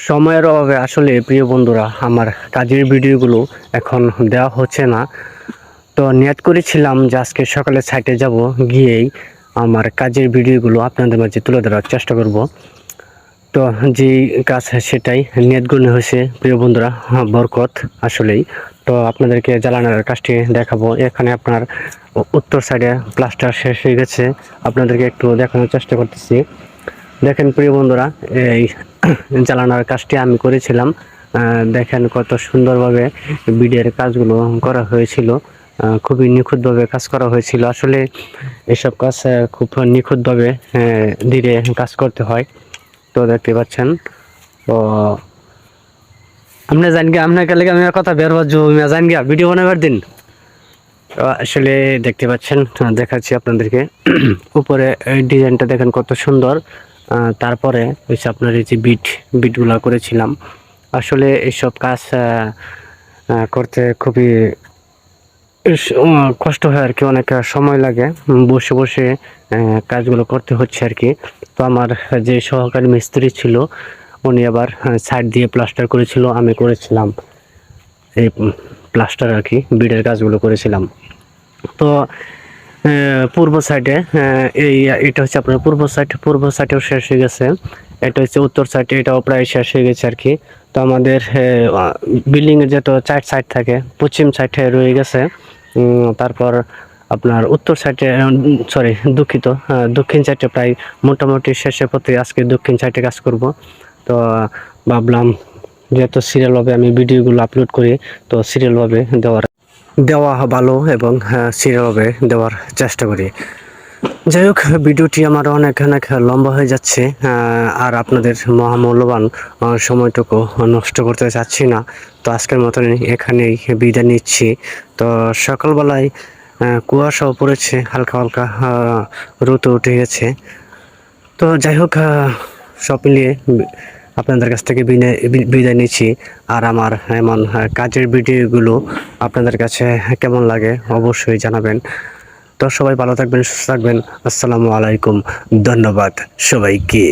সময়ের অভাবে আসলে প্রিয় বন্ধুরা আমার কাজের ভিডিওগুলো এখন দেওয়া হচ্ছে না। তো নিয়ত করেছিলাম যে আজকে সকালে সাইটে যাব, গিয়েই আমার কাজের ভিডিওগুলো আপনাদের মাঝে তুলে ধরার চেষ্টা করব। তো যেই কাজ সেটাই নিয়তগুলো হয়েছে প্রিয় বন্ধুরা, বরকত আসলেই। তো আপনাদেরকে জ্বালানোর কাজটি দেখাবো। এখানে আপনার উত্তর সাইডে প্লাস্টার শেষ হয়ে গেছে, আপনাদেরকে একটু দেখানোর চেষ্টা করতেছি। দেখেন প্রিয় বন্ধুরা, এই জ্বালানোর কাজটি আমি করেছিলাম। দেখেন কত সুন্দরভাবে বিডের কাজগুলো করা হয়েছিল। খুবই নিখুঁতভাবে কাজ করা হয়েছিল। আসলে এসব কাজ খুব নিখুঁতভাবে ধীরে কাজ করতে হয়। তো দেখতে পাচ্ছেন। তো আপনি জান গিয়া আপনার কালে আমি কথা বের বাজু জান গিয়া ভিডিও বানাবার দিন। তো আসলে দেখতে পাচ্ছেন, দেখাচ্ছি আপনাদেরকে। উপরে এই ডিজাইনটা দেখেন কত সুন্দর। তারপরে হচ্ছে আপনার এই যে বিটগুলা করেছিলাম। আসলে এইসব কাজ করতে খুবই কষ্ট হয় আর কি, অনেক সময় লাগে। বসে বসে কাজগুলো করতে হচ্ছে আর কি। তো আমার যে সহকারী মিস্ত্রি ছিল উনি আবার সাইড দিয়ে প্লাস্টার করেছিল, আমি করেছিলাম এই প্লাস্টার আর কি, বিডের কাজগুলো করেছিলাম। তো পূর্ব সাইডে এই এটা হচ্ছে আপনার পূর্ব সাইডেও শেষ হয়ে গেছে। এটা হচ্ছে উত্তর সাইডে, এটাও প্রায় শেষ হয়ে গেছে আর কি। তো আমাদের বিল্ডিং এর যত চার সাইড থাকে, পশ্চিম সাইডে রয়ে গেছে। তারপর আপনার উত্তর সাইডে, সরি দুঃখিত, দক্ষিণ সাইডে প্রায় মোটামুটি শেষের পথে। আজকে দক্ষিণ সাইডে কাজ করব। তো ভাবলাম যেহেতু সিরিয়াল ভাবে আমি ভিডিওগুলো আপলোড করি, তো সিরিয়াল ভাবে দেওয়া ভালো এবং সিরিয়ালভাবে দেওয়ার চেষ্টা করি। যাই হোক, ভিডিওটি আমার অনেক লম্বা হয়ে যাচ্ছে, আর আপনাদের মহামূল্যবান সময়টুকু নষ্ট করতে চাচ্ছি না। তো আজকের মতন এখানেই বিদায় নিচ্ছি। তো সকালবেলায় কুয়াশাও পড়েছে, হালকা হালকা রোদ উঠে গেছে। তো যাই হোক, সব মিলিয়ে আপনাদের কাছ থেকে বিদায় নিচ্ছি। আর আমার এমন কাজের ভিডিওগুলো আপনাদের কাছে কেমন লাগে অবশ্যই জানাবেন। তো সবাই ভালো থাকবেন, সুস্থ থাকবেন। আসসালামু আলাইকুম, ধন্যবাদ সবাইকে।